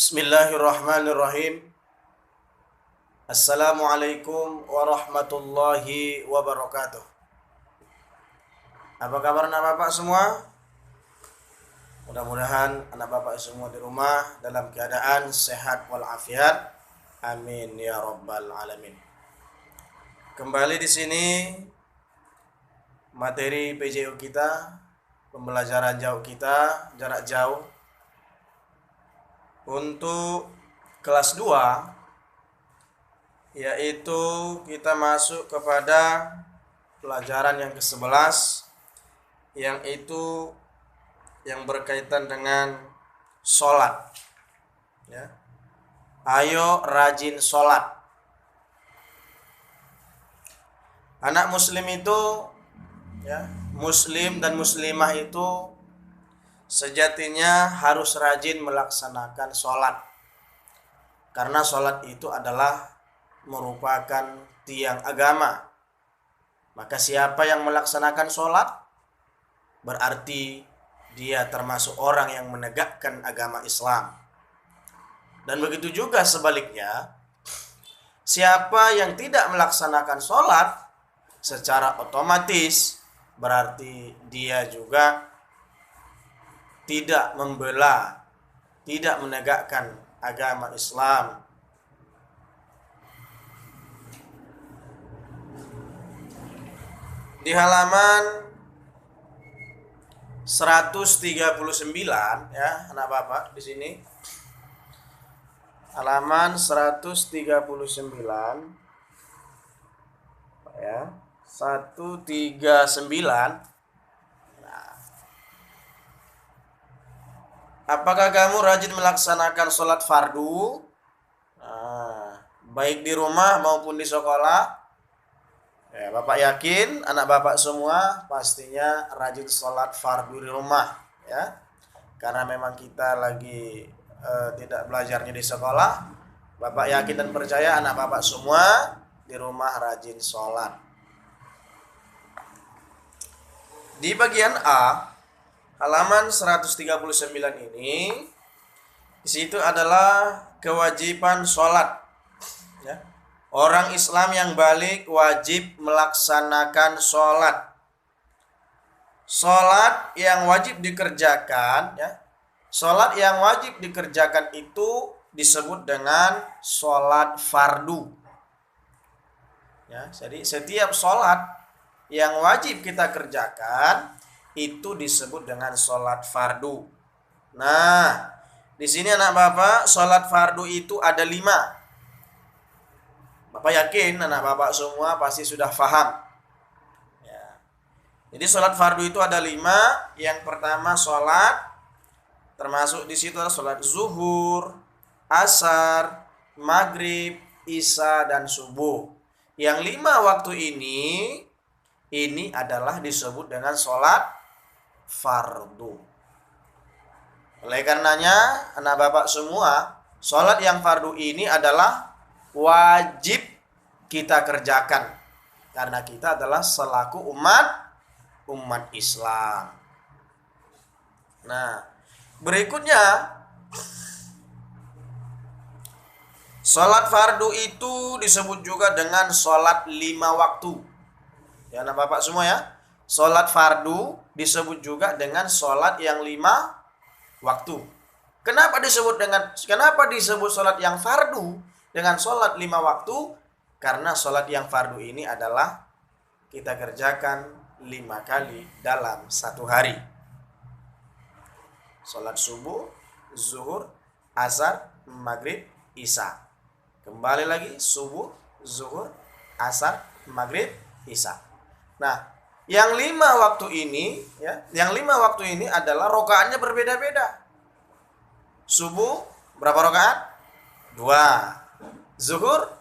Bismillahirrahmanirrahim. Assalamualaikum warahmatullahi wabarakatuh. Apa kabar anak bapak semua? Mudah-mudahan anak bapak semua di rumah dalam keadaan sehat walafiat. Amin ya rabbal alamin. Kembali di sini materi PJU kita, pembelajaran jauh kita, jarak jauh untuk kelas 2, yaitu kita masuk kepada pelajaran yang ke-11, yang itu yang berkaitan dengan sholat ya. Ayo rajin sholat. Anak muslim itu ya, muslim dan muslimah itu sejatinya harus rajin melaksanakan sholat, karena sholat itu adalah merupakan tiang agama. Maka siapa yang melaksanakan sholat berarti dia termasuk orang yang menegakkan agama Islam. Dan begitu juga sebaliknya, siapa yang tidak melaksanakan sholat secara otomatis berarti dia juga tidak membela, tidak menegakkan agama Islam. Di halaman 139 ya, anak bapak di sini. Halaman 139 ya. 139. Apakah kamu rajin melaksanakan sholat fardu? Baik di rumah maupun di sekolah. Ya, Bapak yakin anak Bapak semua pastinya rajin sholat fardu di rumah ya. Karena memang kita lagi tidak belajarnya di sekolah. Bapak yakin dan percaya anak Bapak semua di rumah rajin sholat. Di bagian A, halaman 139 ini, di situ adalah kewajiban sholat. Ya. Orang Islam yang balik wajib melaksanakan sholat. Sholat yang wajib dikerjakan, ya. Sholat yang wajib dikerjakan itu disebut dengan sholat fardu. Ya, jadi setiap sholat yang wajib kita kerjakan itu disebut dengan sholat fardu. Nah, di sini anak bapak, sholat fardu itu ada 5. Bapak yakin anak bapak semua pasti sudah paham. Ya. Jadi sholat fardu itu ada 5. Yang pertama sholat, termasuk di situ adalah sholat zuhur, asar, maghrib, isya, dan subuh. Yang 5 waktu ini adalah disebut dengan sholat fardu. Oleh karenanya anak bapak semua, sholat yang fardu ini adalah wajib kita kerjakan, karena kita adalah selaku umat Islam. Nah, berikutnya sholat fardu itu disebut juga dengan sholat 5 waktu. Ya anak bapak semua ya, sholat fardu disebut juga dengan sholat yang 5 waktu. Kenapa disebut sholat yang fardu dengan sholat 5 waktu? Karena sholat yang fardu ini adalah kita kerjakan 5 kali dalam satu hari. Sholat subuh, zuhur, asar, maghrib, isya. Kembali lagi subuh, zuhur, asar, maghrib, isya. Nah, yang 5 waktu ini ya, yang 5 waktu ini adalah rokaatnya berbeda-beda. Subuh berapa rokaat? 2. Zuhur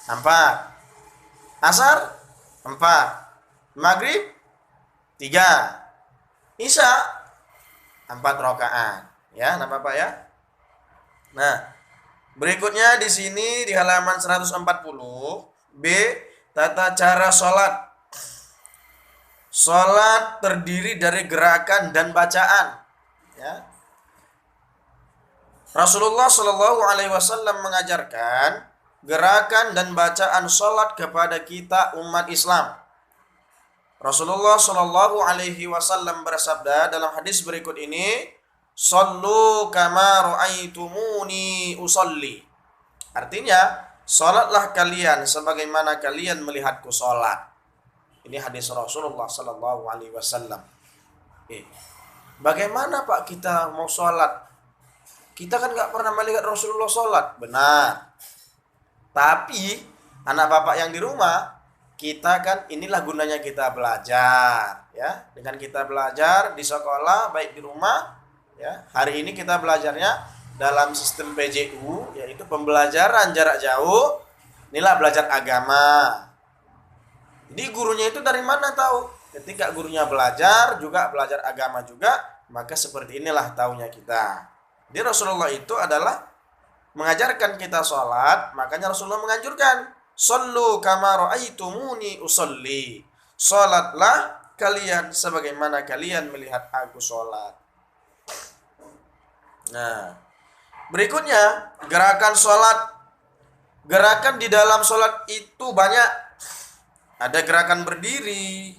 4. Asar 4. Maghrib 3. Isya 4 rokaat. Ya, nah Bapak ya. Nah, berikutnya di sini di halaman 140 B, tata cara sholat. Sholat terdiri dari gerakan dan bacaan. Ya. Rasulullah Shallallahu Alaihi Wasallam mengajarkan gerakan dan bacaan sholat kepada kita umat Islam. Rasulullah Shallallahu Alaihi Wasallam bersabda dalam hadis berikut ini, "Sallu kama ra'aitumuni usolli." Artinya, sholatlah kalian sebagaimana kalian melihatku sholat. Ini hadis Rasulullah Shallallahu Alaihi Wasallam. Bagaimana Pak kita mau sholat? Kita kan nggak pernah melihat Rasulullah sholat. Benar. Tapi anak bapak yang di rumah, kita kan inilah gunanya kita belajar, ya. Dengan kita belajar di sekolah, baik di rumah, ya. Hari ini kita belajarnya dalam sistem PJU, yaitu pembelajaran jarak jauh. Inilah belajar agama. Jadi gurunya itu dari mana tahu? Ketika gurunya belajar, juga belajar agama juga, maka seperti inilah taunya kita. Jadi Rasulullah itu adalah mengajarkan kita sholat, makanya Rasulullah menganjurkan, "Shallu kama ra'aitumuni usolli." Sholatlah kalian sebagaimana kalian melihat aku sholat. Nah, berikutnya gerakan sholat. Gerakan di dalam sholat itu banyak. Ada gerakan berdiri,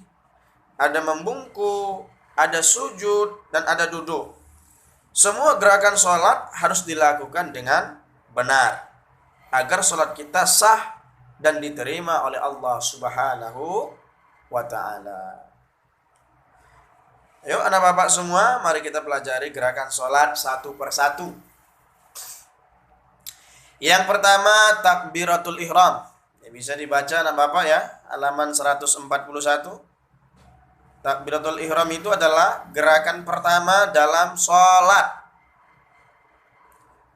ada membungkuk, ada sujud, dan ada duduk. Semua gerakan sholat harus dilakukan dengan benar agar sholat kita sah dan diterima oleh Allah Subhanahu wa ta'ala. Ayo anak bapak semua, mari kita pelajari gerakan sholat satu persatu. Yang pertama, takbiratul ihram. Bisa dibaca anak bapak ya, halaman 141. Takbiratul ihram itu adalah gerakan pertama dalam sholat.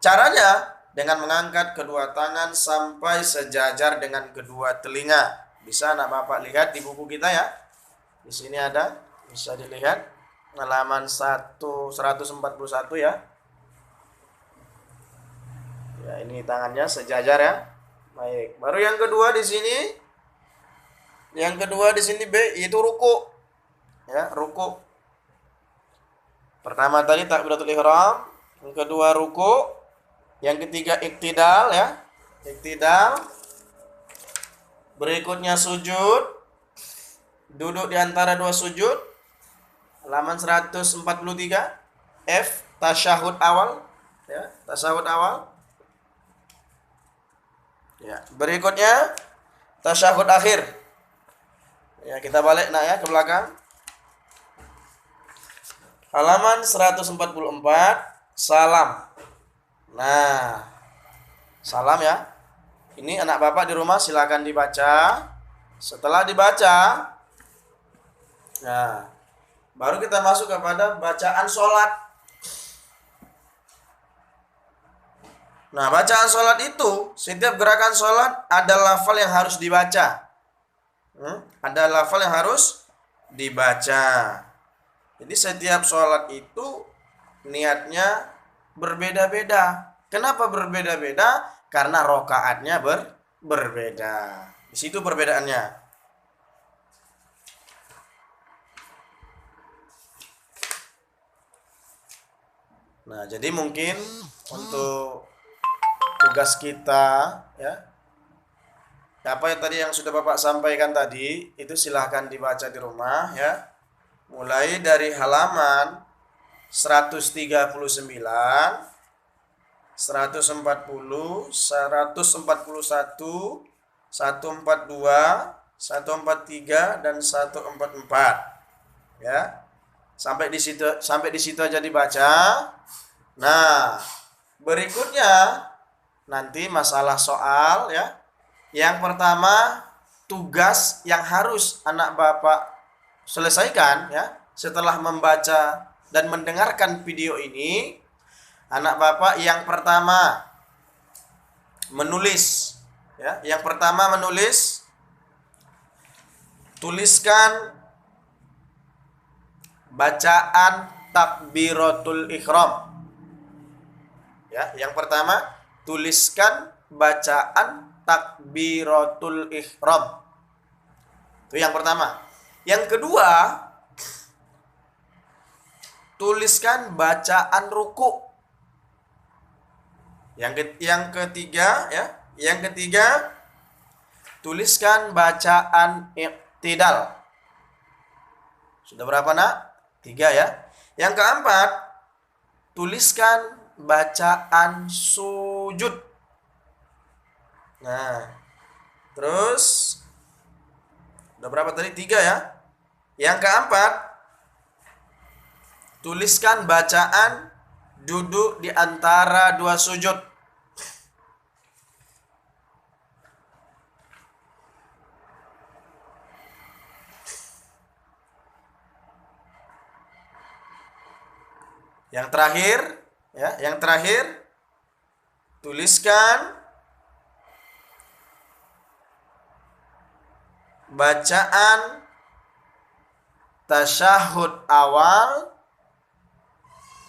Caranya dengan mengangkat kedua tangan sampai sejajar dengan kedua telinga. Bisa anak bapak lihat di buku kita ya. Di sini ada, bisa dilihat halaman 141 ya. Ya, ini tangannya sejajar ya. Baik. Baru yang kedua di sini. Yang kedua di sini B, itu ruku. Ya, ruku. Pertama tadi takbiratul ihram, yang kedua ruku, yang ketiga iktidal ya. Iktidal. Berikutnya sujud. Duduk di antara dua sujud. Halaman 143. F, tasyahud awal ya, tasyahud awal. Ya, berikutnya tasyahud akhir. Ya, kita balik ya ke belakang. Halaman 144, salam. Nah, salam ya. Ini anak bapak di rumah silakan dibaca. Setelah dibaca, nah, baru kita masuk kepada bacaan sholat. Nah, bacaan sholat itu, setiap gerakan sholat ada lafal yang harus dibaca. Ada lafal yang harus dibaca. Jadi setiap sholat itu niatnya berbeda-beda. Kenapa berbeda-beda? Karena rokaatnya berbeda. Di situ perbedaannya. Nah, jadi mungkin untuk tugas kita ya, apa yang tadi yang sudah Bapak sampaikan tadi itu silahkan dibaca di rumah ya. Mulai dari halaman 139, 140, 141, 142, 143 dan 144. Ya. Sampai di situ aja dibaca. Nah, berikutnya nanti masalah soal ya. Yang pertama, tugas yang harus anak Bapak selesaikan ya, setelah membaca dan mendengarkan video ini, anak bapak yang pertama menulis ya, yang pertama menulis, tuliskan bacaan takbiratul ihram ya. Yang pertama tuliskan bacaan takbiratul ihram, itu yang pertama. Yang kedua, tuliskan bacaan ruku. Yang ketiga ya, yang ketiga tuliskan bacaan i'tidal. Sudah berapa nak? 3 ya. Yang keempat, tuliskan bacaan sujud. Nah, terus udah berapa tadi? 3 ya. Yang keempat, tuliskan bacaan duduk di antara 2 sujud. Yang terakhir, ya, yang terakhir tuliskan bacaan tasyahud awal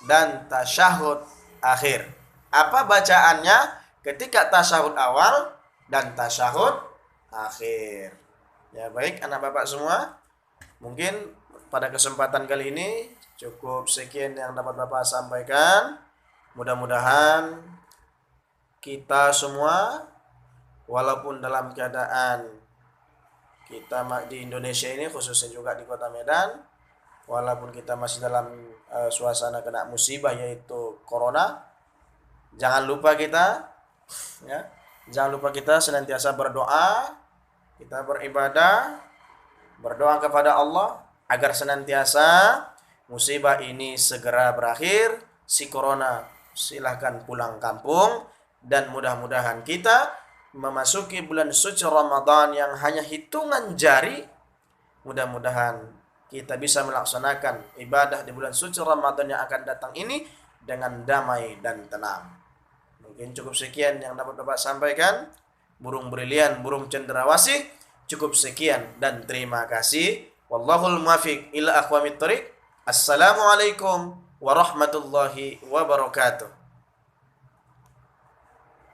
dan tasyahud akhir. Apa bacaannya ketika tasyahud awal dan tasyahud akhir? Ya, baik anak bapak semua, mungkin pada kesempatan kali ini cukup sekian yang dapat bapak sampaikan. Mudah-mudahan kita semua, walaupun dalam keadaan kita di Indonesia ini, khususnya juga di kota Medan, walaupun kita masih dalam suasana kena musibah yaitu corona, jangan lupa kita ya, jangan lupa kita senantiasa berdoa, kita beribadah, berdoa kepada Allah agar senantiasa musibah ini segera berakhir, si corona silahkan pulang kampung, dan mudah-mudahan kita memasuki bulan suci Ramadan yang hanya hitungan jari. Mudah-mudahan kita bisa melaksanakan ibadah di bulan suci Ramadan yang akan datang ini dengan damai dan tenang. Mungkin cukup sekian yang dapat Bapak sampaikan. Burung brilian, burung cendrawasih. Cukup sekian dan terima kasih. Wallahul muwaffiq ila aqwamit thoriq. Assalamualaikum warahmatullahi wabarakatuh.